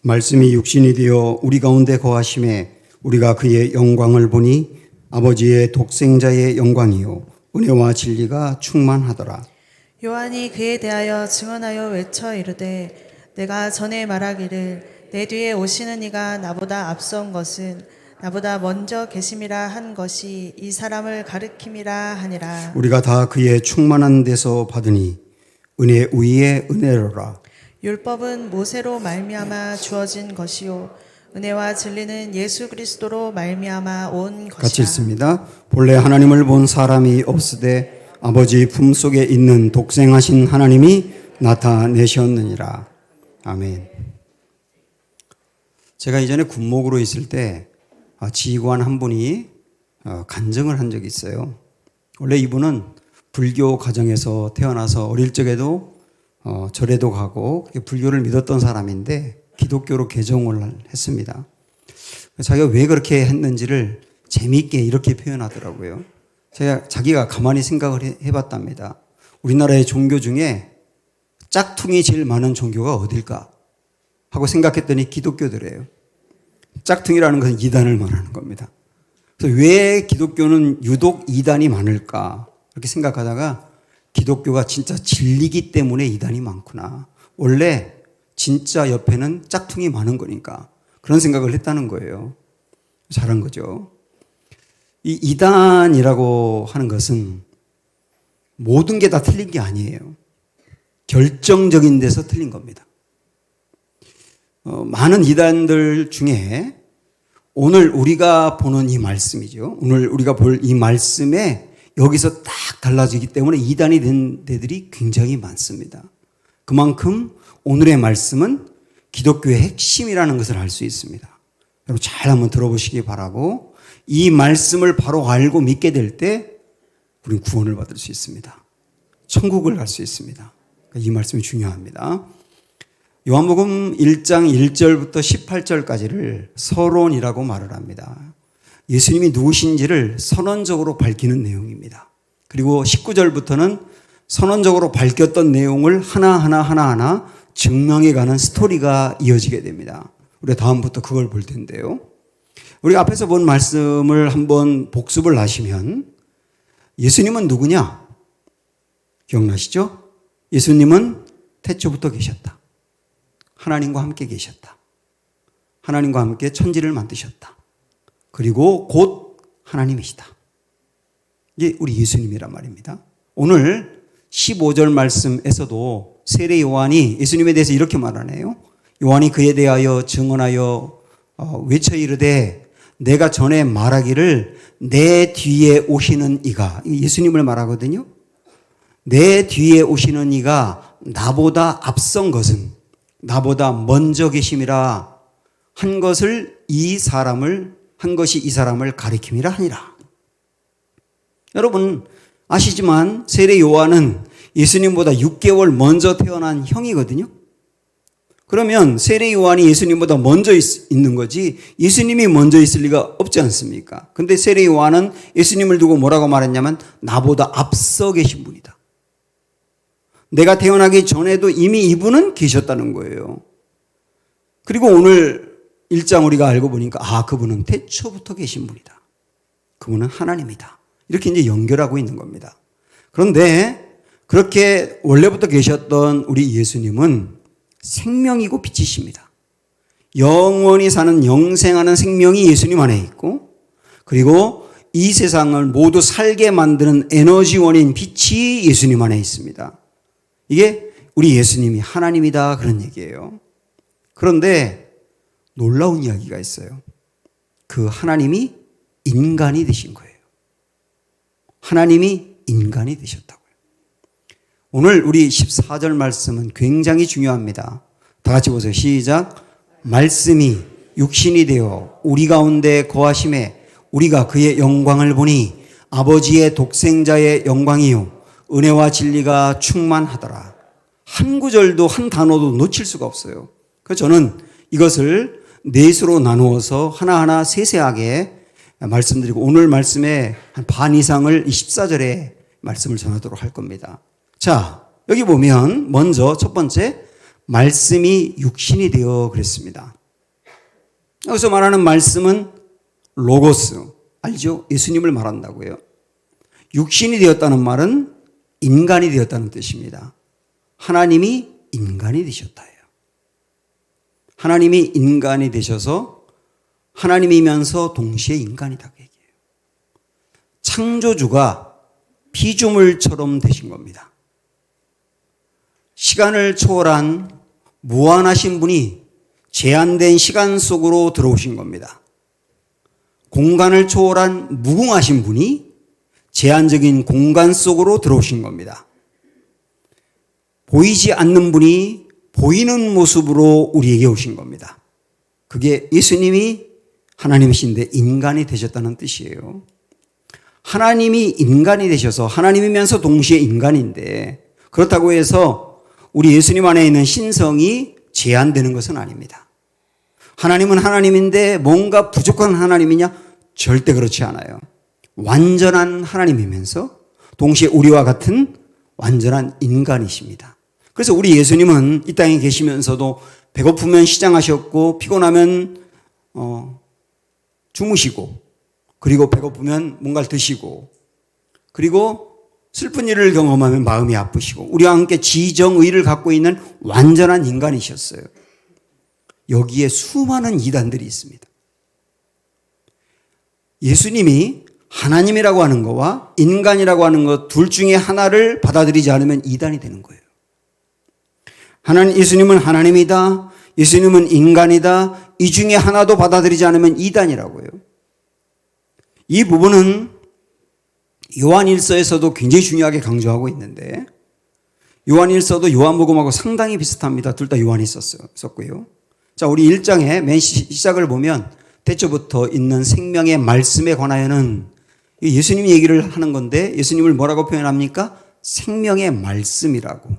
말씀이 육신이 되어 우리 가운데 거하심에 우리가 그의 영광을 보니 아버지의 독생자의 영광이요 은혜와 진리가 충만하더라. 요한이 그에 대하여 증언하여 외쳐 이르되 내가 전에 말하기를 내 뒤에 오시는 이가 나보다 앞선 것은 나보다 먼저 계심이라 한 것이 이 사람을 가리킴이라 하니라. 우리가 다 그의 충만한 데서 받으니 은혜 위에 은혜로라. 율법은 모세로 말미암아 주어진 것이요 은혜와 진리는 예수 그리스도로 말미암아 온 것이라. 같이 읽습니다. 본래 하나님을 본 사람이 없으되 아버지 품속에 있는 독생하신 하나님이 나타내셨느니라. 아멘. 제가 이전에 군목으로 있을 때 지휘관 한 분이 간증을 한 적이 있어요. 원래 이분은 불교 가정에서 태어나서 어릴 적에도 절에도 가고 불교를 믿었던 사람인데 기독교로 개종을 했습니다. 자기가 왜 그렇게 했는지를 재미있게 이렇게 표현하더라고요. 자기가 가만히 생각을 해봤답니다. 우리나라의 종교 중에 짝퉁이 제일 많은 종교가 어딜까 하고 생각했더니 기독교더래요. 짝퉁이라는 것은 이단을 말하는 겁니다. 그래서 왜 기독교는 유독 이단이 많을까 이렇게 생각하다가 기독교가 진짜 진리기 때문에 이단이 많구나. 원래 진짜 옆에는 짝퉁이 많은 거니까 그런 생각을 했다는 거예요. 잘한 거죠. 이 이단이라고 하는 것은 모든 게 다 틀린 게 아니에요. 결정적인 데서 틀린 겁니다. 많은 이단들 중에 오늘 우리가 보는 이 말씀이죠. 오늘 우리가 볼 이 말씀에 여기서 딱 달라지기 때문에 이단이 된 데들이 굉장히 많습니다. 그만큼 오늘의 말씀은 기독교의 핵심이라는 것을 알 수 있습니다. 여러분 잘 한번 들어보시기 바라고 이 말씀을 바로 알고 믿게 될 때 우리는 구원을 받을 수 있습니다. 천국을 갈 수 있습니다. 이 말씀이 중요합니다. 요한복음 1장 1절부터 18절까지를 서론이라고 말을 합니다. 예수님이 누구신지를 선언적으로 밝히는 내용입니다. 그리고 19절부터는 선언적으로 밝혔던 내용을 하나하나 증명해가는 스토리가 이어지게 됩니다. 우리가 다음부터 그걸 볼 텐데요. 우리 앞에서 본 말씀을 한번 복습을 하시면 예수님은 누구냐? 기억나시죠? 예수님은 태초부터 계셨다. 하나님과 함께 계셨다. 하나님과 함께 천지를 만드셨다. 그리고 곧 하나님이시다. 이게 우리 예수님이란 말입니다. 오늘 15절 말씀에서도 세례 요한이 예수님에 대해서 이렇게 말하네요. 요한이 그에 대하여 증언하여 외쳐 이르되 내가 전에 말하기를 내 뒤에 오시는 이가, 예수님을 말하거든요. 내 뒤에 오시는 이가 나보다 앞선 것은 나보다 먼저 계심이라 한 것이 이 사람을 가리킴이라 하니라. 여러분 아시지만 세례 요한은 예수님보다 6개월 먼저 태어난 형이거든요. 그러면 세례 요한이 예수님보다 먼저 있는 거지 예수님이 먼저 있을 리가 없지 않습니까? 근데 세례 요한은 예수님을 두고 뭐라고 말했냐면 나보다 앞서 계신 분이다. 내가 태어나기 전에도 이미 이분은 계셨다는 거예요. 그리고 오늘 1장 우리가 알고 보니까 그분은 태초부터 계신 분이다. 그분은 하나님이다. 이렇게 이제 연결하고 있는 겁니다. 그런데 그렇게 원래부터 계셨던 우리 예수님은 생명이고 빛이십니다. 영원히 사는 영생하는 생명이 예수님 안에 있고 그리고 이 세상을 모두 살게 만드는 에너지원인 빛이 예수님 안에 있습니다. 이게 우리 예수님이 하나님이다 그런 얘기예요. 그런데 놀라운 이야기가 있어요. 그 하나님이 인간이 되신 거예요. 하나님이 인간이 되셨다고요. 오늘 우리 14절 말씀은 굉장히 중요합니다. 다 같이 보세요. 시작. 말씀이 육신이 되어 우리 가운데 거하심에 우리가 그의 영광을 보니 아버지의 독생자의 영광이요 은혜와 진리가 충만하더라. 한 구절도 한 단어도 놓칠 수가 없어요. 그래서 저는 이것을 넷으로 나누어서 하나하나 세세하게 말씀드리고 오늘 말씀의 한 반 이상을 이 14절에 말씀을 전하도록 할 겁니다. 자, 여기 보면 먼저 첫 번째 말씀이 육신이 되어 그랬습니다. 여기서 말하는 말씀은 로고스, 알죠? 예수님을 말한다고요. 육신이 되었다는 말은 인간이 되었다는 뜻입니다. 하나님이 인간이 되셨다예요. 하나님이 인간이 되셔서 하나님이면서 동시에 인간이다 그 얘기예요. 창조주가 피조물처럼 되신 겁니다. 시간을 초월한 무한하신 분이 제한된 시간 속으로 들어오신 겁니다. 공간을 초월한 무궁하신 분이 제한적인 공간 속으로 들어오신 겁니다. 보이지 않는 분이 보이는 모습으로 우리에게 오신 겁니다. 그게 예수님이 하나님이신데 인간이 되셨다는 뜻이에요. 하나님이 인간이 되셔서 하나님이면서 동시에 인간인데 그렇다고 해서 우리 예수님 안에 있는 신성이 제한되는 것은 아닙니다. 하나님은 하나님인데 뭔가 부족한 하나님이냐? 절대 그렇지 않아요. 완전한 하나님이면서 동시에 우리와 같은 완전한 인간이십니다. 그래서 우리 예수님은 이 땅에 계시면서도 배고프면 시장하셨고 피곤하면 주무시고 그리고 배고프면 뭔가를 드시고 그리고 슬픈 일을 경험하면 마음이 아프시고 우리와 함께 지정의를 갖고 있는 완전한 인간이셨어요. 여기에 수많은 이단들이 있습니다. 예수님이 하나님이라고 하는 것과 인간이라고 하는 것 둘 중에 하나를 받아들이지 않으면 이단이 되는 거예요. 예수님은 하나님이다. 예수님은 인간이다. 이 중에 하나도 받아들이지 않으면 이단이라고요. 이 부분은 요한일서에서도 굉장히 중요하게 강조하고 있는데 요한일서도 요한복음하고 상당히 비슷합니다. 둘 다 요한이 썼고요. 자, 우리 1장의 맨 시작을 보면 대초부터 있는 생명의 말씀에 관하여는 예수님 얘기를 하는 건데 예수님을 뭐라고 표현합니까? 생명의 말씀이라고.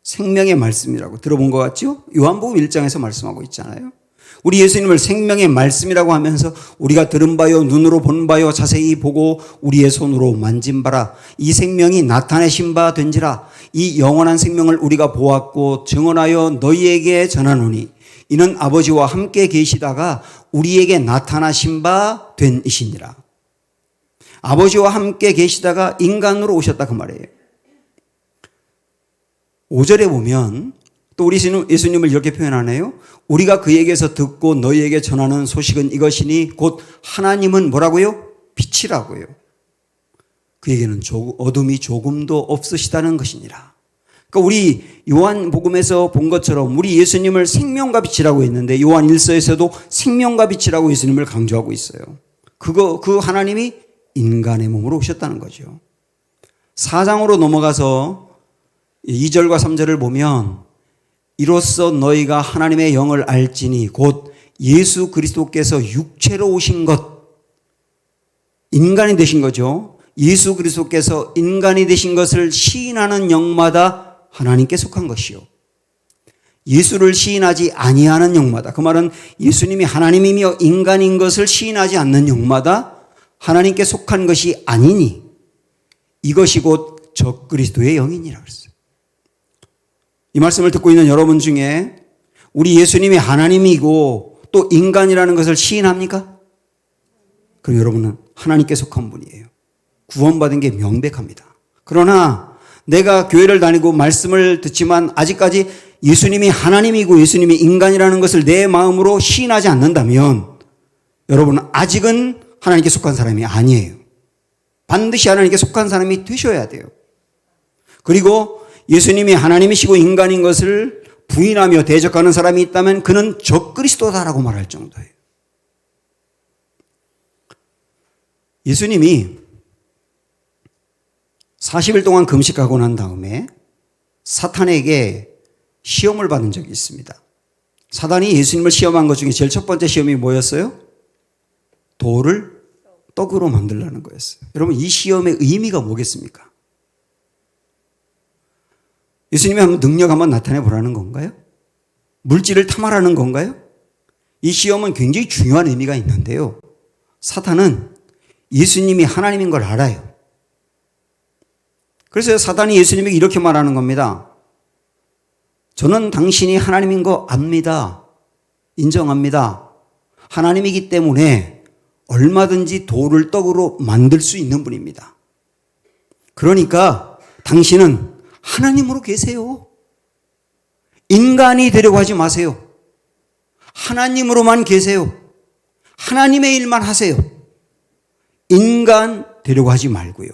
생명의 말씀이라고 들어본 것 같죠? 요한복음 1장에서 말씀하고 있잖아요. 우리 예수님을 생명의 말씀이라고 하면서 우리가 들은 바요 눈으로 본 바요 자세히 보고 우리의 손으로 만진 바라 이 생명이 나타내신 바 된지라 이 영원한 생명을 우리가 보았고 증언하여 너희에게 전하노니 이는 아버지와 함께 계시다가 우리에게 나타나신 바 된 이시니라. 아버지와 함께 계시다가 인간으로 오셨다 그 말이에요. 5절에 보면 또 우리 예수님을 이렇게 표현하네요. 우리가 그에게서 듣고 너희에게 전하는 소식은 이것이니 곧 하나님은 뭐라고요? 빛이라고요. 그에게는 어둠이 조금도 없으시다는 것이니라. 그러니까 우리 요한복음에서 본 것처럼 우리 예수님을 생명과 빛이라고 했는데 요한 1서에서도 생명과 빛이라고 예수님을 강조하고 있어요. 그 하나님이 인간의 몸으로 오셨다는 거죠. 4장으로 넘어가서 2절과 3절을 보면 이로써 너희가 하나님의 영을 알지니 곧 예수 그리스도께서 육체로 오신 것 인간이 되신 거죠. 예수 그리스도께서 인간이 되신 것을 시인하는 영마다 하나님께 속한 것이요. 예수를 시인하지 아니하는 영마다 그 말은 예수님이 하나님이며 인간인 것을 시인하지 않는 영마다 하나님께 속한 것이 아니니 이것이 곧 적그리스도의 영이니라 그랬어요. 이 말씀을 듣고 있는 여러분 중에 우리 예수님이 하나님이고 또 인간이라는 것을 시인합니까? 그럼 여러분은 하나님께 속한 분이에요. 구원받은 게 명백합니다. 그러나 내가 교회를 다니고 말씀을 듣지만 아직까지 예수님이 하나님이고 예수님이 인간이라는 것을 내 마음으로 시인하지 않는다면 여러분은 아직은 하나님께 속한 사람이 아니에요. 반드시 하나님께 속한 사람이 되셔야 돼요. 그리고 예수님이 하나님이시고 인간인 것을 부인하며 대적하는 사람이 있다면 그는 적그리스도다라고 말할 정도예요. 예수님이 40일 동안 금식하고 난 다음에 사탄에게 시험을 받은 적이 있습니다. 사단이 예수님을 시험한 것 중에 제일 첫 번째 시험이 뭐였어요? 돌을 떡으로 만들라는 거였어요. 여러분 이 시험의 의미가 뭐겠습니까? 예수님이 한번 능력 한번 나타내 보라는 건가요? 물질을 탐하라는 건가요? 이 시험은 굉장히 중요한 의미가 있는데요. 사탄은 예수님이 하나님인 걸 알아요. 그래서 사단이 예수님에게 이렇게 말하는 겁니다. 저는 당신이 하나님인 거 압니다. 인정합니다. 하나님이기 때문에 얼마든지 돌을 떡으로 만들 수 있는 분입니다. 그러니까 당신은 하나님으로 계세요. 인간이 되려고 하지 마세요. 하나님으로만 계세요. 하나님의 일만 하세요. 인간 되려고 하지 말고요.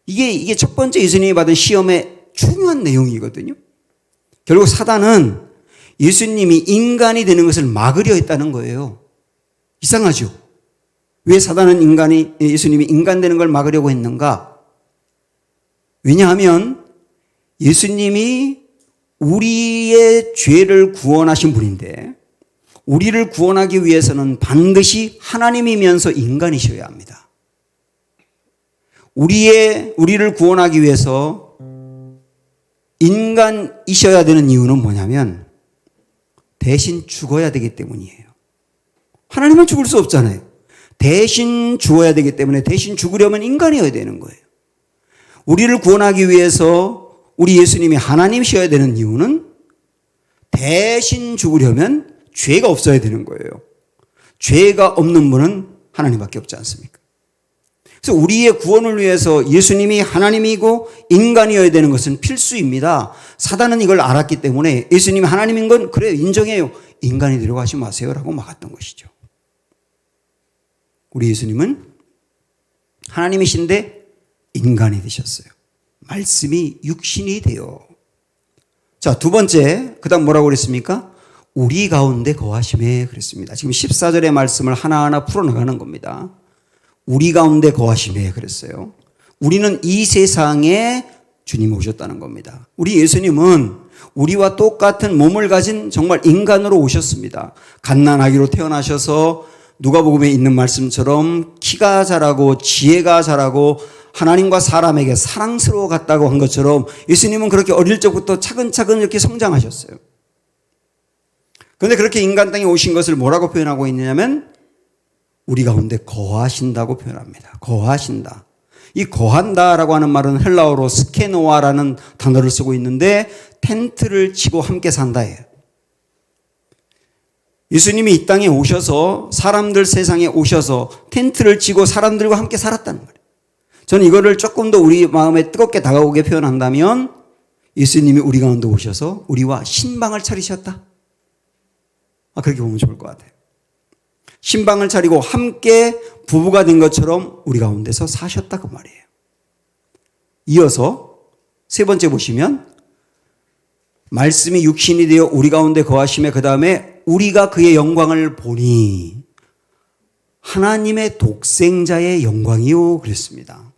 이게 첫 번째 예수님이 받은 시험의 중요한 내용이거든요. 결국 사단은 예수님이 인간이 되는 것을 막으려 했다는 거예요. 이상하죠? 왜 사단은 예수님이 인간 되는 걸 막으려고 했는가? 왜냐하면 예수님이 우리의 죄를 구원하신 분인데 우리를 구원하기 위해서는 반드시 하나님이면서 인간이셔야 합니다. 우리를 구원하기 위해서 인간이셔야 되는 이유는 뭐냐면 대신 죽어야 되기 때문이에요. 하나님은 죽을 수 없잖아요. 대신 죽어야 되기 때문에 대신 죽으려면 인간이어야 되는 거예요. 우리를 구원하기 위해서 우리 예수님이 하나님이셔야 되는 이유는 대신 죽으려면 죄가 없어야 되는 거예요. 죄가 없는 분은 하나님밖에 없지 않습니까? 그래서 우리의 구원을 위해서 예수님이 하나님이고 인간이어야 되는 것은 필수입니다. 사단은 이걸 알았기 때문에 예수님이 하나님인 건 그래요, 인정해요. 인간이 되려고 하지 마세요 라고 막았던 것이죠. 우리 예수님은 하나님이신데 인간이 되셨어요. 말씀이 육신이 되어. 자, 두 번째, 그 다음 뭐라고 그랬습니까? 우리 가운데 거하심에 그랬습니다. 지금 14절의 말씀을 하나하나 풀어나가는 겁니다. 우리 가운데 거하심에 그랬어요. 우리는 이 세상에 주님이 오셨다는 겁니다. 우리 예수님은 우리와 똑같은 몸을 가진 정말 인간으로 오셨습니다. 갓난아기로 태어나셔서 누가복음에 있는 말씀처럼 키가 자라고 지혜가 자라고 하나님과 사람에게 사랑스러워 갔다고 한 것처럼 예수님은 그렇게 어릴 적부터 차근차근 이렇게 성장하셨어요. 그런데 그렇게 인간 땅에 오신 것을 뭐라고 표현하고 있느냐면 우리 가운데 거하신다고 표현합니다. 거하신다. 이 거한다라고 하는 말은 헬라어로 스케노아라는 단어를 쓰고 있는데 텐트를 치고 함께 산다예요. 예수님이 이 땅에 오셔서 사람들 세상에 오셔서 텐트를 치고 사람들과 함께 살았다는 말이에요. 저는 이거를 조금 더 우리 마음에 뜨겁게 다가오게 표현한다면 예수님이 우리 가운데 오셔서 우리와 신방을 차리셨다. 그렇게 보면 좋을 것 같아요. 신방을 차리고 함께 부부가 된 것처럼 우리 가운데서 사셨다 그 말이에요. 이어서 세 번째 보시면 말씀이 육신이 되어 우리 가운데 거하심에 그 다음에 우리가 그의 영광을 보니 하나님의 독생자의 영광이요 그랬습니다.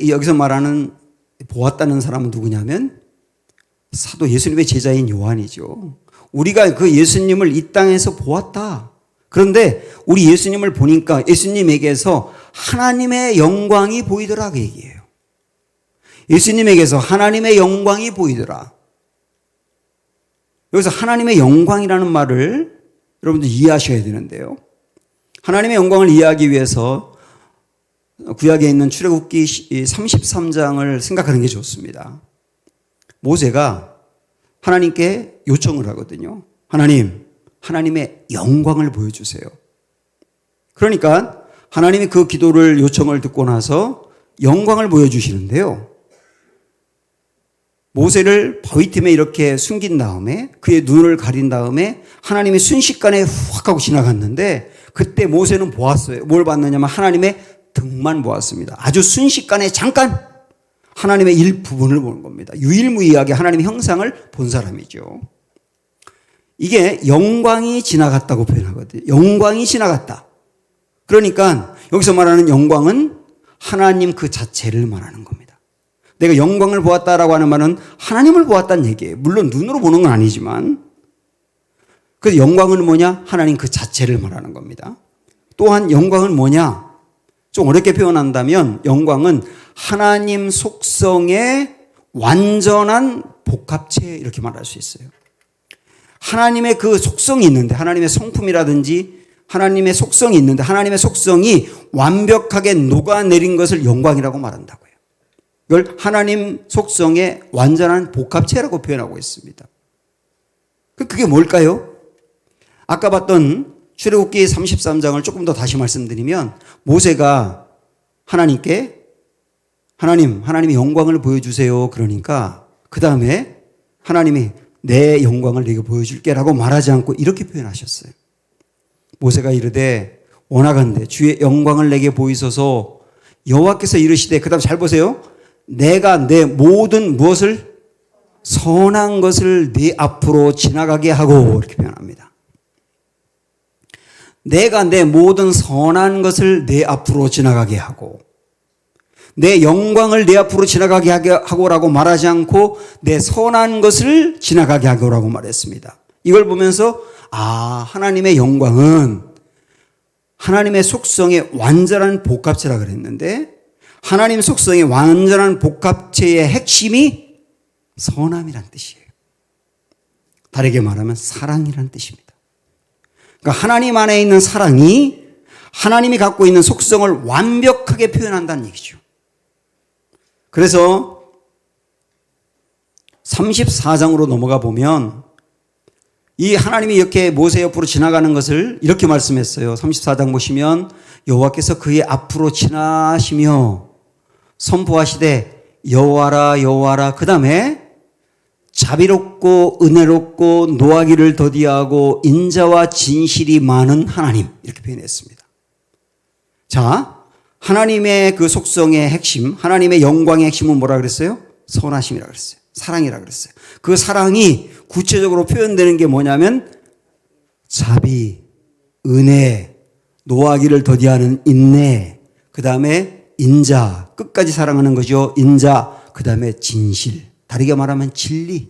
여기서 말하는 보았다는 사람은 누구냐면 사도 예수님의 제자인 요한이죠. 우리가 그 예수님을 이 땅에서 보았다. 그런데 우리 예수님을 보니까 예수님에게서 하나님의 영광이 보이더라 그 얘기예요. 예수님에게서 하나님의 영광이 보이더라. 여기서 하나님의 영광이라는 말을 여러분들 이해하셔야 되는데요. 하나님의 영광을 이해하기 위해서 구약에 있는 출애굽기 33장을 생각하는 게 좋습니다. 모세가 하나님께 요청을 하거든요. 하나님, 하나님의 영광을 보여주세요. 그러니까 하나님이 그 기도를 요청을 듣고 나서 영광을 보여주시는데요. 모세를 바위 틈에 이렇게 숨긴 다음에 그의 눈을 가린 다음에 하나님이 순식간에 훅 하고 지나갔는데 그때 모세는 보았어요. 뭘 봤느냐면 하나님의 등만 보았습니다. 아주 순식간에 잠깐 하나님의 일부분을 보는 겁니다. 유일무이하게 하나님의 형상을 본 사람이죠. 이게 영광이 지나갔다고 표현하거든요. 영광이 지나갔다. 그러니까 여기서 말하는 영광은 하나님 그 자체를 말하는 겁니다. 내가 영광을 보았다라고 하는 말은 하나님을 보았다는 얘기예요. 물론 눈으로 보는 건 아니지만 그래서 영광은 뭐냐? 하나님 그 자체를 말하는 겁니다. 또한 영광은 뭐냐? 좀 어렵게 표현한다면 영광은 하나님 속성의 완전한 복합체 이렇게 말할 수 있어요. 하나님의 그 속성이 있는데 하나님의 성품이라든지 하나님의 속성이 있는데 하나님의 속성이 완벽하게 녹아내린 것을 영광이라고 말한다고요. 이걸 하나님 속성의 완전한 복합체라고 표현하고 있습니다. 그게 뭘까요? 아까 봤던 출애굽기 33장을 조금 더 다시 말씀드리면 모세가 하나님께 하나님의 영광을 보여주세요. 그러니까 그 다음에 하나님이 내 영광을 내게 보여줄게라고 말하지 않고 이렇게 표현하셨어요. 모세가 이르되 원하건대 주의 영광을 내게 보이소서 여호와께서 이르시되 그 다음 잘 보세요. 내가 내 모든 무엇을 선한 것을 네 앞으로 지나가게 하고 이렇게 표현합니다. 내가 내 모든 선한 것을 내 앞으로 지나가게 하고 내 영광을 내 앞으로 지나가게 하고라고 말하지 않고 내 선한 것을 지나가게 하고라고 말했습니다. 이걸 보면서 하나님의 영광은 하나님의 속성의 완전한 복합체라 그랬는데 하나님 속성의 완전한 복합체의 핵심이 선함이란 뜻이에요. 다르게 말하면 사랑이란 뜻입니다. 그러니까 하나님 안에 있는 사랑이 하나님이 갖고 있는 속성을 완벽하게 표현한다는 얘기죠. 그래서 34장으로 넘어가 보면 이 하나님이 이렇게 모세 옆으로 지나가는 것을 이렇게 말씀했어요. 34장 보시면 여호와께서 그의 앞으로 지나시며 선포하시되 여호와라 여호와라 그 다음에 자비롭고 은혜롭고 노하기를 더디하고 인자와 진실이 많은 하나님 이렇게 표현했습니다. 자, 하나님의 그 속성의 핵심, 하나님의 영광의 핵심은 뭐라 그랬어요? 선하심이라 그랬어요. 사랑이라 그랬어요. 그 사랑이 구체적으로 표현되는 게 뭐냐면 자비, 은혜, 노하기를 더디하는 인내, 그 다음에 인자, 끝까지 사랑하는 거죠. 인자, 그 다음에 진실, 다르게 말하면 진리.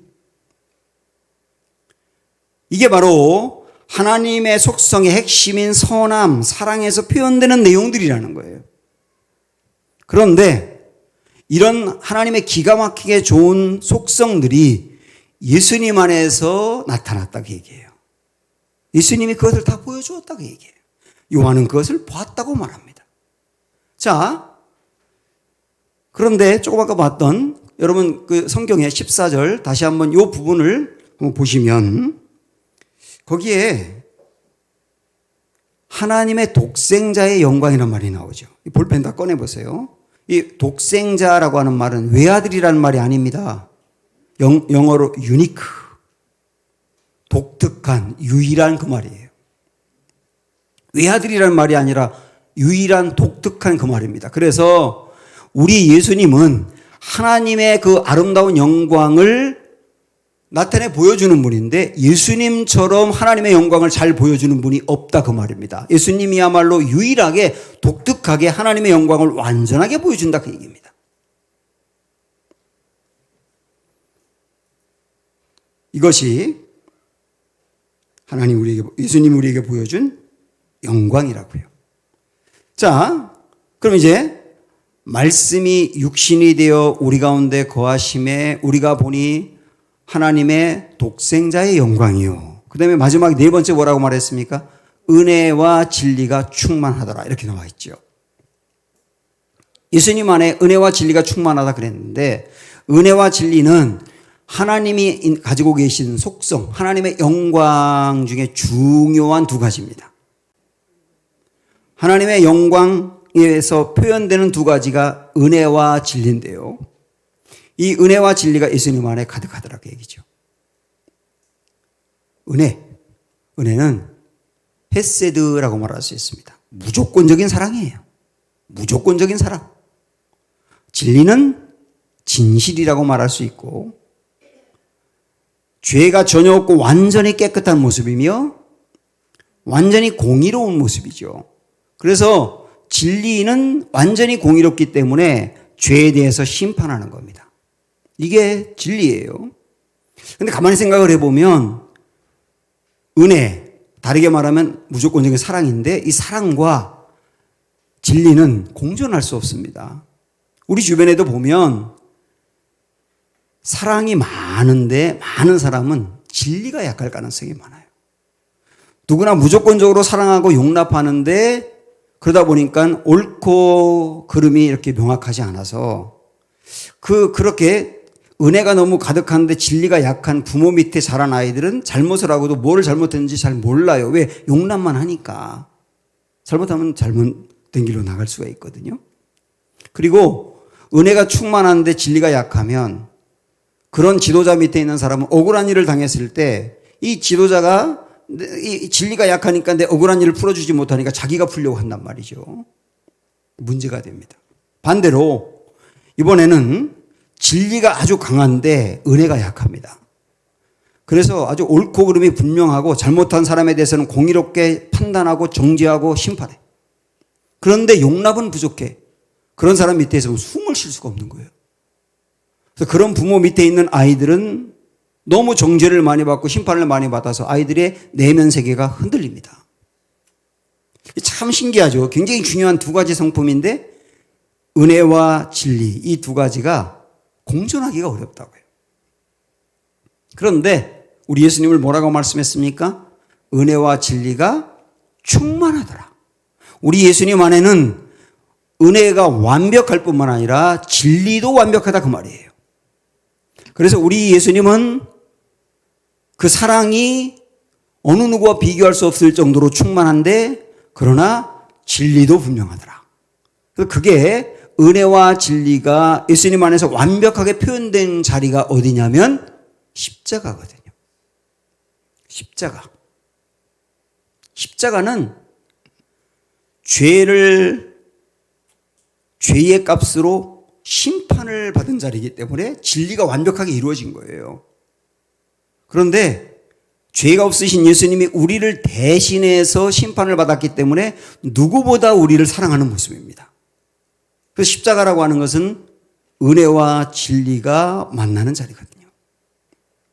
이게 바로 하나님의 속성의 핵심인 선함, 사랑에서 표현되는 내용들이라는 거예요. 그런데 이런 하나님의 기가 막히게 좋은 속성들이 예수님 안에서 나타났다고 얘기해요. 예수님이 그것을 다 보여주었다고 얘기해요. 요한은 그것을 봤다고 말합니다. 자, 그런데 조금 아까 봤던 여러분 그 성경의 14절 다시 한번 이 부분을 한번 보시면 거기에 하나님의 독생자의 영광이라는 말이 나오죠. 이 볼펜 다 꺼내보세요. 이 독생자라고 하는 말은 외아들이라는 말이 아닙니다. 영어로 유니크, 독특한, 유일한 그 말이에요. 외아들이라는 말이 아니라 유일한, 독특한 그 말입니다. 그래서 우리 예수님은 하나님의 그 아름다운 영광을 나타내 보여주는 분인데 예수님처럼 하나님의 영광을 잘 보여주는 분이 없다 그 말입니다. 예수님이야말로 유일하게 독특하게 하나님의 영광을 완전하게 보여준다 그 얘기입니다. 이것이 예수님이 우리에게 보여준 영광이라고요. 자, 그럼 이제 말씀이 육신이 되어 우리 가운데 거하심에 우리가 보니 하나님의 독생자의 영광이요. 그 다음에 마지막에 네 번째 뭐라고 말했습니까? 은혜와 진리가 충만하더라 이렇게 나와 있죠. 예수님 안에 은혜와 진리가 충만하다 그랬는데 은혜와 진리는 하나님이 가지고 계신 속성, 하나님의 영광 중에 중요한 두 가지입니다. 하나님의 영광에서 표현되는 두 가지가 은혜와 진리인데요. 이 은혜와 진리가 예수님 안에 가득하더라고 얘기죠. 은혜는 헤세드라고 말할 수 있습니다. 무조건적인 사랑이에요. 무조건적인 사랑. 진리는 진실이라고 말할 수 있고 죄가 전혀 없고 완전히 깨끗한 모습이며 완전히 공의로운 모습이죠. 그래서 진리는 완전히 공의롭기 때문에 죄에 대해서 심판하는 겁니다. 이게 진리예요. 그런데 가만히 생각을 해보면 은혜, 다르게 말하면 무조건적인 사랑인데 이 사랑과 진리는 공존할 수 없습니다. 우리 주변에도 보면 사랑이 많은데 많은 사람은 진리가 약할 가능성이 많아요. 누구나 무조건적으로 사랑하고 용납하는데 그러다 보니까 옳고 그름이 이렇게 명확하지 않아서 그렇게 은혜가 너무 가득한데 진리가 약한 부모 밑에 자란 아이들은 잘못을 하고도 뭘 잘못했는지 잘 몰라요. 왜? 용납만 하니까. 잘못하면 잘못된 길로 나갈 수가 있거든요. 그리고 은혜가 충만한데 진리가 약하면 그런 지도자 밑에 있는 사람은 억울한 일을 당했을 때 이 지도자가 이 진리가 약하니까 내 억울한 일을 풀어주지 못하니까 자기가 풀려고 한단 말이죠. 문제가 됩니다. 반대로 이번에는 진리가 아주 강한데 은혜가 약합니다. 그래서 아주 옳고 그름이 분명하고 잘못한 사람에 대해서는 공의롭게 판단하고 정죄하고 심판해. 그런데 용납은 부족해. 그런 사람 밑에서 숨을 쉴 수가 없는 거예요. 그래서 그런 부모 밑에 있는 아이들은 너무 정죄를 많이 받고 심판을 많이 받아서 아이들의 내면 세계가 흔들립니다. 참 신기하죠. 굉장히 중요한 두 가지 성품인데 은혜와 진리 이 두 가지가 공존하기가 어렵다고요. 그런데 우리 예수님을 뭐라고 말씀했습니까? 은혜와 진리가 충만하더라. 우리 예수님 안에는 은혜가 완벽할 뿐만 아니라 진리도 완벽하다 그 말이에요. 그래서 우리 예수님은 그 사랑이 어느 누구와 비교할 수 없을 정도로 충만한데 그러나 진리도 분명하더라. 그게 은혜와 진리가 예수님 안에서 완벽하게 표현된 자리가 어디냐면 십자가거든요. 십자가는 죄의 값으로 심판을 받은 자리이기 때문에 진리가 완벽하게 이루어진 거예요. 그런데 죄가 없으신 예수님이 우리를 대신해서 심판을 받았기 때문에 누구보다 우리를 사랑하는 모습입니다. 그래서 십자가라고 하는 것은 은혜와 진리가 만나는 자리거든요.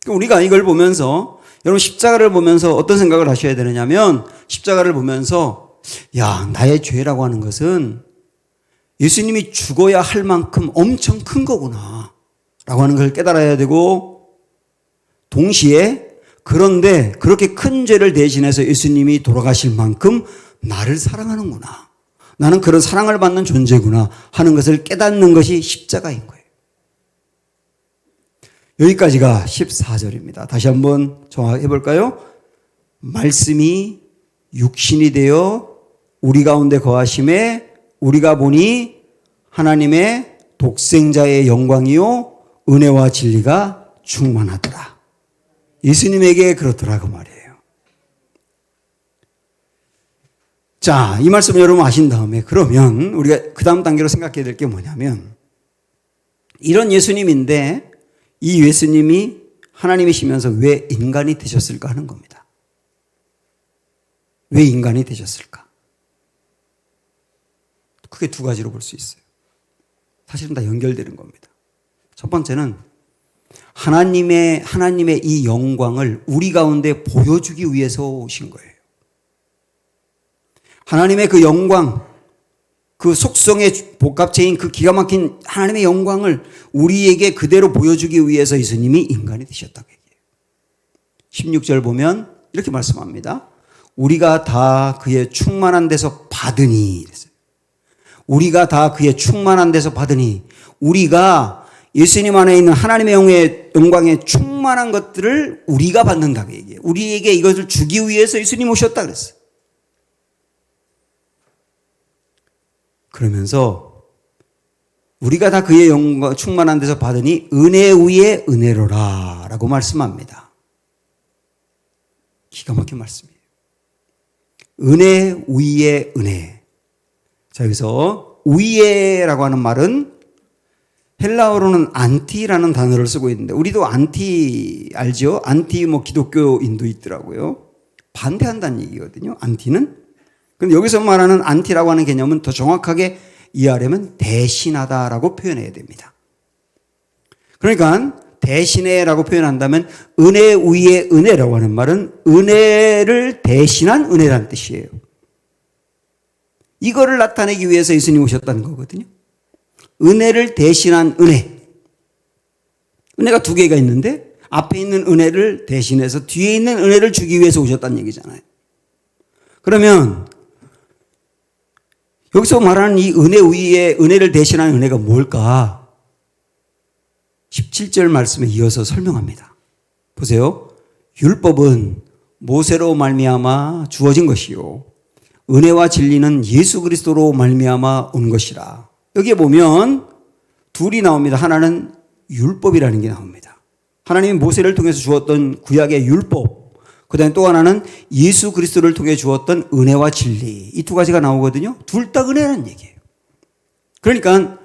우리가 이걸 보면서 여러분 십자가를 보면서 어떤 생각을 하셔야 되느냐면 십자가를 보면서 야, 나의 죄라고 하는 것은 예수님이 죽어야 할 만큼 엄청 큰 거구나 라고 하는 걸 깨달아야 되고 동시에 그런데 그렇게 큰 죄를 대신해서 예수님이 돌아가실 만큼 나를 사랑하는구나. 나는 그런 사랑을 받는 존재구나 하는 것을 깨닫는 것이 십자가인 거예요. 여기까지가 14절입니다. 다시 한번 정확히 해볼까요? 말씀이 육신이 되어 우리 가운데 거하심에 우리가 보니 하나님의 독생자의 영광이요 은혜와 진리가 충만하더라. 예수님에게 그렇더라고 말이에요. 자, 이 말씀 여러분 아신 다음에 그러면 우리가 그 다음 단계로 생각해야 될 게 뭐냐면 이런 예수님인데 이 예수님이 하나님이시면서 왜 인간이 되셨을까 하는 겁니다. 왜 인간이 되셨을까? 크게 두 가지로 볼 수 있어요. 사실은 다 연결되는 겁니다. 첫 번째는 하나님의 이 영광을 우리 가운데 보여주기 위해서 오신 거예요. 하나님의 그 영광, 그 속성의 복합체인 그 기가 막힌 하나님의 영광을 우리에게 그대로 보여주기 위해서 예수님이 인간이 되셨다고 얘기해요. 16절 보면 이렇게 말씀합니다. 우리가 다 그의 충만한 데서 받으니 이랬어요. 우리가 다 그의 충만한 데서 받으니 우리가 예수님 안에 있는 하나님의 영광에 충만한 것들을 우리가 받는다고 얘기해요. 우리에게 이것을 주기 위해서 예수님 오셨다 그랬어요. 그러면서 우리가 다 그의 영광 충만한 데서 받으니 은혜 위에 은혜로라 라고 말씀합니다. 기가 막힌 말씀이에요. 은혜 위에 은혜. 자, 여기서 위에라고 하는 말은 헬라어로는 안티라는 단어를 쓰고 있는데 우리도 안티 알죠? 안티 기독교인도 있더라고요. 반대한다는 얘기거든요. 안티는. 그런데 여기서 말하는 안티라고 하는 개념은 더 정확하게 이해하려면 대신하다라고 표현해야 됩니다. 그러니까 대신해라고 표현한다면 은혜 위에 은혜라고 하는 말은 은혜를 대신한 은혜라는 뜻이에요. 이거를 나타내기 위해서 예수님이 오셨다는 거거든요. 은혜를 대신한 은혜. 은혜가 두 개가 있는데 앞에 있는 은혜를 대신해서 뒤에 있는 은혜를 주기 위해서 오셨다는 얘기잖아요. 그러면 여기서 말하는 이 은혜 위에 은혜를 대신하는 은혜가 뭘까? 17절 말씀에 이어서 설명합니다. 보세요. 율법은 모세로 말미암아 주어진 것이요 은혜와 진리는 예수 그리스도로 말미암아 온 것이라. 여기에 보면 둘이 나옵니다. 하나는 율법이라는 게 나옵니다. 하나님이 모세를 통해서 주었던 구약의 율법, 그 다음에 또 하나는 예수 그리스도를 통해 주었던 은혜와 진리, 이 두 가지가 나오거든요. 둘 다 은혜라는 얘기예요. 그러니까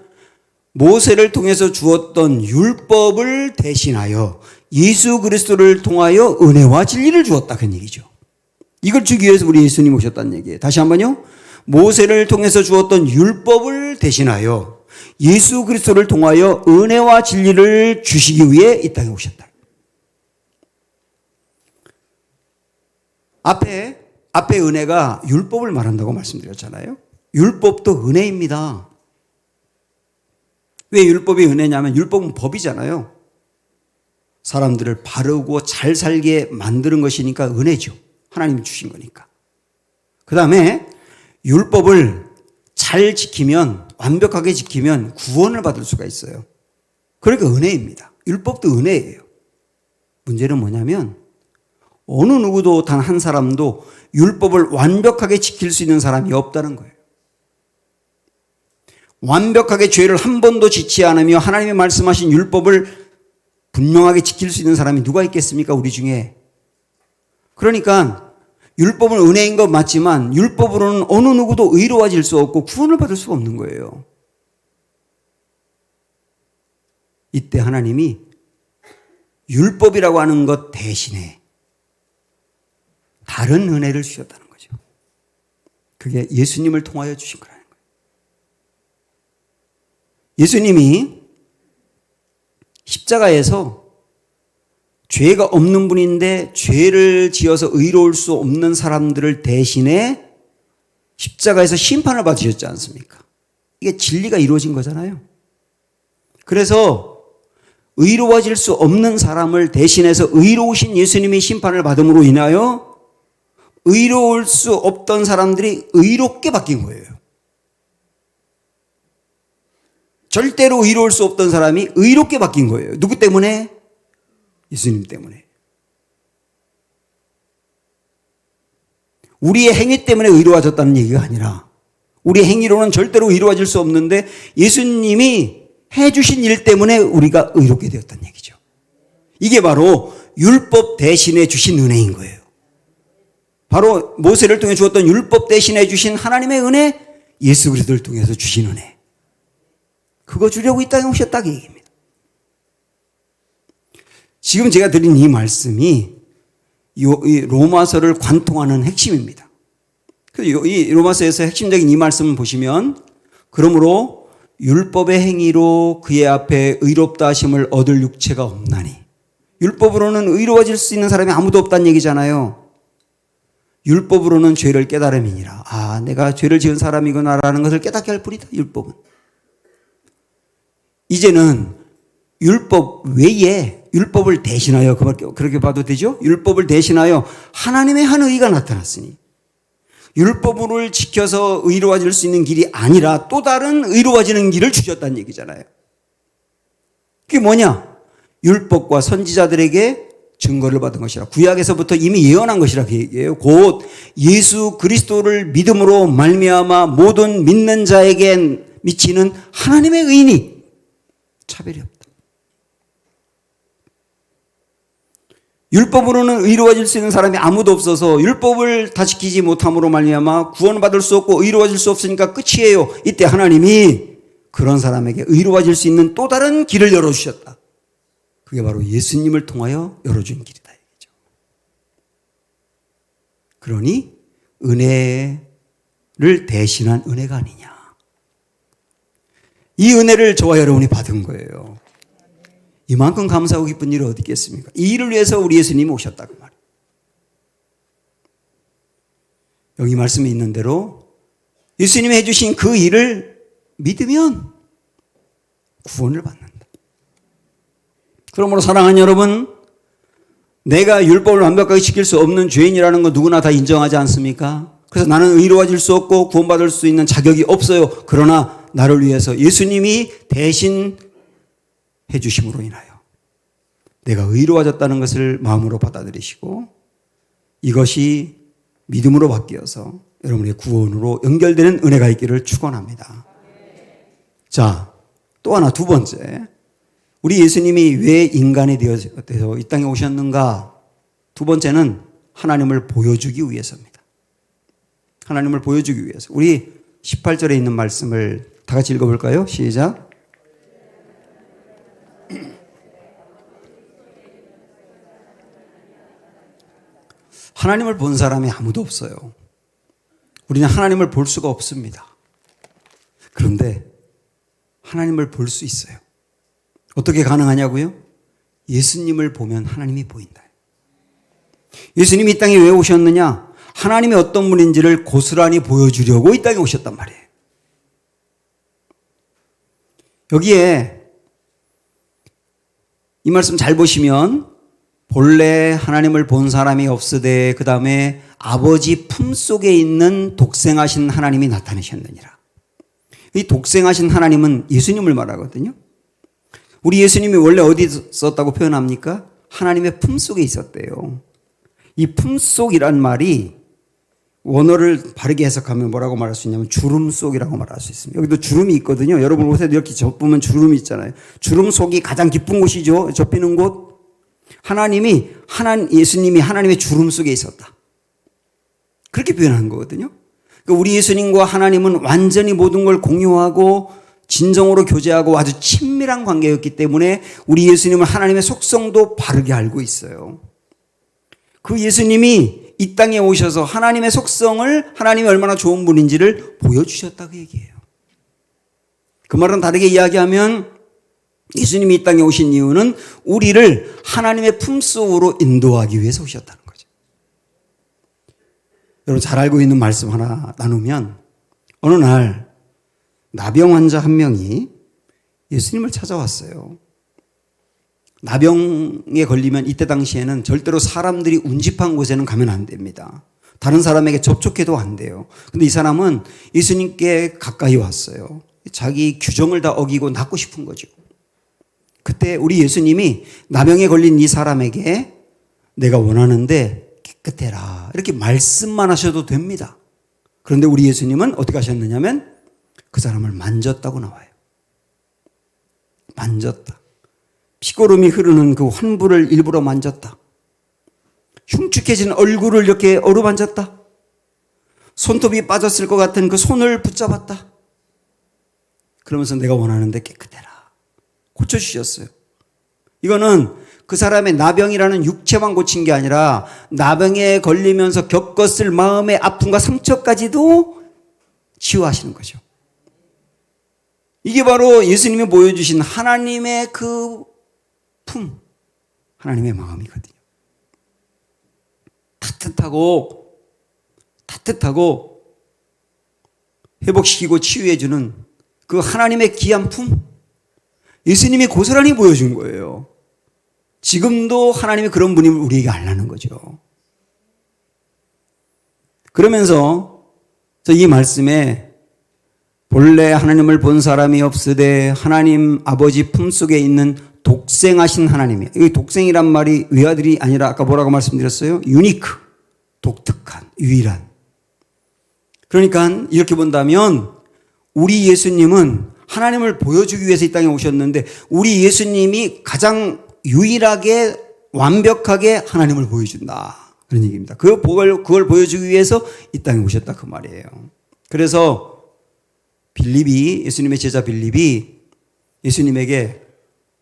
모세를 통해서 주었던 율법을 대신하여 예수 그리스도를 통하여 은혜와 진리를 주었다, 그런 얘기죠. 이걸 주기 위해서 우리 예수님 오셨다는 얘기예요. 다시 한번요. 모세를 통해서 주었던 율법을 대신하여 예수 그리스도를 통하여 은혜와 진리를 주시기 위해 이 땅에 오셨다. 앞에 은혜가 율법을 말한다고 말씀드렸잖아요. 율법도 은혜입니다. 왜 율법이 은혜냐면 율법은 법이잖아요. 사람들을 바르고 잘 살게 만드는 것이니까 은혜죠. 하나님이 주신 거니까. 그 다음에 율법을 잘 지키면, 완벽하게 지키면 구원을 받을 수가 있어요. 그러니까 은혜입니다. 율법도 은혜예요. 문제는 뭐냐면 어느 누구도 단 한 사람도 율법을 완벽하게 지킬 수 있는 사람이 없다는 거예요. 완벽하게 죄를 한 번도 짓지 않으며 하나님이 말씀하신 율법을 분명하게 지킬 수 있는 사람이 누가 있겠습니까? 우리 중에. 그러니까 율법은 은혜인 것 맞지만 율법으로는 어느 누구도 의로워질 수 없고 구원을 받을 수가 없는 거예요. 이때 하나님이 율법이라고 하는 것 대신에 다른 은혜를 주셨다는 거죠. 그게 예수님을 통하여 주신 거라는 거예요. 예수님이 십자가에서 죄가 없는 분인데 죄를 지어서 의로울 수 없는 사람들을 대신해 십자가에서 심판을 받으셨지 않습니까? 이게 진리가 이루어진 거잖아요. 그래서 의로워질 수 없는 사람을 대신해서 의로우신 예수님이 심판을 받음으로 인하여 의로울 수 없던 사람들이 의롭게 바뀐 거예요. 절대로 의로울 수 없던 사람이 의롭게 바뀐 거예요. 누구 때문에? 예수님 때문에. 우리의 행위 때문에 의로워졌다는 얘기가 아니라 우리의 행위로는 절대로 의로워질 수 없는데 예수님이 해주신 일 때문에 우리가 의롭게 되었다는 얘기죠. 이게 바로 율법 대신에 주신 은혜인 거예요. 바로 모세를 통해 주었던 율법 대신에 주신 하나님의 은혜, 예수 그리스도를 통해서 주신 은혜. 그거 주려고 이 땅에 오셨다 그 얘기입니다. 지금 제가 드린 이 말씀이 이 로마서를 관통하는 핵심입니다. 이 로마서에서 핵심적인 이 말씀을 보시면 그러므로 율법의 행위로 그의 앞에 의롭다 하심을 얻을 육체가 없나니 율법으로는 의로워질 수 있는 사람이 아무도 없다는 얘기잖아요. 율법으로는 죄를 깨달음이니라. 아, 내가 죄를 지은 사람이구나라는 것을 깨닫게 할 뿐이다. 율법은. 이제는 율법 외에 율법을 대신하여 그렇게 봐도 되죠? 율법을 대신하여 하나님의 한 의가 나타났으니 율법을 지켜서 의로워질 수 있는 길이 아니라 또 다른 의로워지는 길을 주셨다는 얘기잖아요. 그게 뭐냐? 율법과 선지자들에게 증거를 받은 것이라. 구약에서부터 이미 예언한 것이라 그 얘기예요. 곧 예수 그리스도를 믿음으로 말미암아 모든 믿는 자에게 미치는 하나님의 의인이 차별이 없다. 율법으로는 의로워질 수 있는 사람이 아무도 없어서 율법을 다 지키지 못함으로 말미암아 구원받을 수 없고 의로워질 수 없으니까 끝이에요. 이때 하나님이 그런 사람에게 의로워질 수 있는 또 다른 길을 열어주셨다. 그게 바로 예수님을 통하여 열어준 길이다. 이거죠. 그러니 은혜를 대신한 은혜가 아니냐. 이 은혜를 저와 여러분이 받은 거예요. 이만큼 감사하고 기쁜 일이 어디 있겠습니까? 이 일을 위해서 우리 예수님이 오셨다 그 말이에요. 여기 말씀에 있는 대로 예수님이 해주신 그 일을 믿으면 구원을 받는다. 그러므로 사랑하는 여러분, 내가 율법을 완벽하게 지킬 수 없는 죄인이라는 거 누구나 다 인정하지 않습니까? 그래서 나는 의로워질 수 없고 구원받을 수 있는 자격이 없어요. 그러나 나를 위해서 예수님이 대신 해주심으로 인하여 내가 의로워졌다는 것을 마음으로 받아들이시고 이것이 믿음으로 바뀌어서 여러분의 구원으로 연결되는 은혜가 있기를 축원합니다. 자, 또 하나 두 번째. 우리 예수님이 왜 인간이 되어서 이 땅에 오셨는가? 두 번째는 하나님을 보여주기 위해서입니다. 하나님을 보여주기 위해서. 우리 18절에 있는 말씀을 다 같이 읽어볼까요? 시작. 하나님을 본 사람이 아무도 없어요. 우리는 하나님을 볼 수가 없습니다. 그런데 하나님을 볼 수 있어요. 어떻게 가능하냐고요? 예수님을 보면 하나님이 보인다. 예수님이 이 땅에 왜 오셨느냐? 하나님이 어떤 분인지를 고스란히 보여주려고 이 땅에 오셨단 말이에요. 여기에 이 말씀 잘 보시면 본래 하나님을 본 사람이 없으되 그 다음에 아버지 품속에 있는 독생하신 하나님이 나타나셨느니라. 이 독생하신 하나님은 예수님을 말하거든요. 우리 예수님이 원래 어디 있었다고 표현합니까? 하나님의 품속에 있었대요. 이 품속이란 말이 원어를 바르게 해석하면 뭐라고 말할 수 있냐면 주름 속이라고 말할 수 있습니다. 여기도 주름이 있거든요. 여러분 옷에도 이렇게 접으면 주름이 있잖아요. 주름 속이 가장 깊은 곳이죠. 접히는 곳. 예수님이 하나님의 주름 속에 있었다. 그렇게 표현한 거거든요. 그러니까 우리 예수님과 하나님은 완전히 모든 걸 공유하고 진정으로 교제하고 아주 친밀한 관계였기 때문에 우리 예수님은 하나님의 속성도 바르게 알고 있어요. 그 예수님이 이 땅에 오셔서 하나님의 속성을 하나님이 얼마나 좋은 분인지를 보여주셨다 그 얘기예요. 그 말은 다르게 이야기하면 예수님이 이 땅에 오신 이유는 우리를 하나님의 품속으로 인도하기 위해서 오셨다는 거죠. 여러분 잘 알고 있는 말씀 하나 나누면 어느 날 나병 환자 한 명이 예수님을 찾아왔어요. 나병에 걸리면 이때 당시에는 절대로 사람들이 운집한 곳에는 가면 안 됩니다. 다른 사람에게 접촉해도 안 돼요. 근데 이 사람은 예수님께 가까이 왔어요. 자기 규정을 다 어기고 낫고 싶은 거죠. 그때 우리 예수님이 나병에 걸린 이 사람에게 내가 원하는데 깨끗해라 이렇게 말씀만 하셔도 됩니다. 그런데 우리 예수님은 어떻게 하셨느냐면 그 사람을 만졌다고 나와요. 만졌다. 피고름이 흐르는 그 환부를 일부러 만졌다. 흉측해진 얼굴을 이렇게 어루만졌다. 손톱이 빠졌을 것 같은 그 손을 붙잡았다. 그러면서 내가 원하는데 깨끗해라. 고쳐주셨어요. 이거는 그 사람의 나병이라는 육체만 고친 게 아니라 나병에 걸리면서 겪었을 마음의 아픔과 상처까지도 치유하시는 거죠. 이게 바로 예수님이 보여주신 하나님의 그 품, 하나님의 마음이거든요. 따뜻하고 회복시키고 치유해주는 그 하나님의 귀한 품, 예수님이 고스란히 보여준 거예요. 지금도 하나님이 그런 분임을 우리에게 알라는 거죠. 그러면서 이 말씀에 본래 하나님을 본 사람이 없으되 하나님 아버지 품속에 있는 독생하신 하나님이에요. 이 독생이란 말이 외아들이 아니라 아까 뭐라고 말씀드렸어요? 유니크, 독특한, 유일한. 그러니까 이렇게 본다면 우리 예수님은 하나님을 보여주기 위해서 이 땅에 오셨는데 우리 예수님이 가장 유일하게 완벽하게 하나님을 보여준다. 그런 얘기입니다. 그걸 보여주기 위해서 이 땅에 오셨다 그 말이에요. 그래서 빌립이 예수님의 제자 빌립이 예수님에게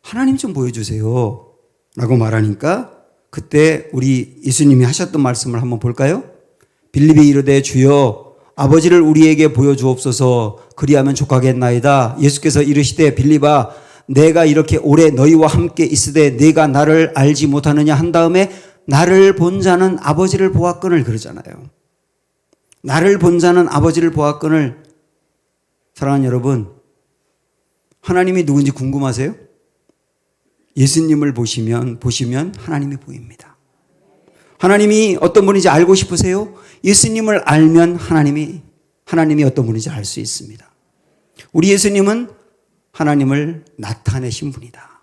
하나님 좀 보여주세요 라고 말하니까 그때 우리 예수님이 하셨던 말씀을 한번 볼까요? 빌립이 이르되 주여 아버지를 우리에게 보여주옵소서 그리하면 족하겠나이다. 예수께서 이르시되 빌립아 내가 이렇게 오래 너희와 함께 있으되 네가 나를 알지 못하느냐 한 다음에 나를 본 자는 아버지를 보았거늘 그러잖아요. 나를 본 자는 아버지를 보았거늘. 사랑하는 여러분, 하나님이 누군지 궁금하세요? 예수님을 보시면 하나님이 보입니다. 하나님이 어떤 분인지 알고 싶으세요? 예수님을 알면 하나님이 어떤 분인지 알 수 있습니다. 우리 예수님은 하나님을 나타내신 분이다.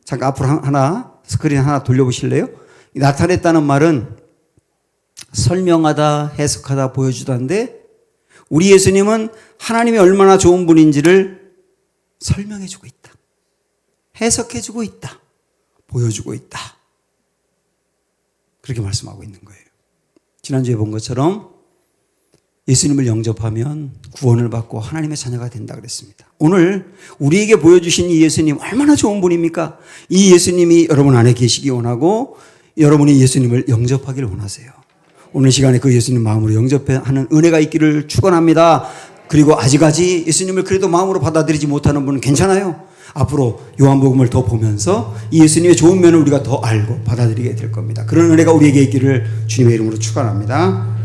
잠깐 앞으로 스크린 하나 돌려보실래요? 나타냈다는 말은 설명하다, 해석하다, 보여주다인데 우리 예수님은 하나님이 얼마나 좋은 분인지를 설명해주고 있다. 해석해주고 있다. 보여주고 있다. 그렇게 말씀하고 있는 거예요. 지난주에 본 것처럼 예수님을 영접하면 구원을 받고 하나님의 자녀가 된다 그랬습니다. 오늘 우리에게 보여주신 이 예수님 얼마나 좋은 분입니까? 이 예수님이 여러분 안에 계시기 원하고 여러분이 예수님을 영접하기를 원하세요. 오늘 시간에 그 예수님 마음으로 영접하는 은혜가 있기를 축원합니다. 그리고 아직까지 예수님을 그래도 마음으로 받아들이지 못하는 분은 괜찮아요. 앞으로 요한복음을 더 보면서 이 예수님의 좋은 면을 우리가 더 알고 받아들이게 될 겁니다. 그런 은혜가 우리에게 있기를 주님의 이름으로 축원합니다.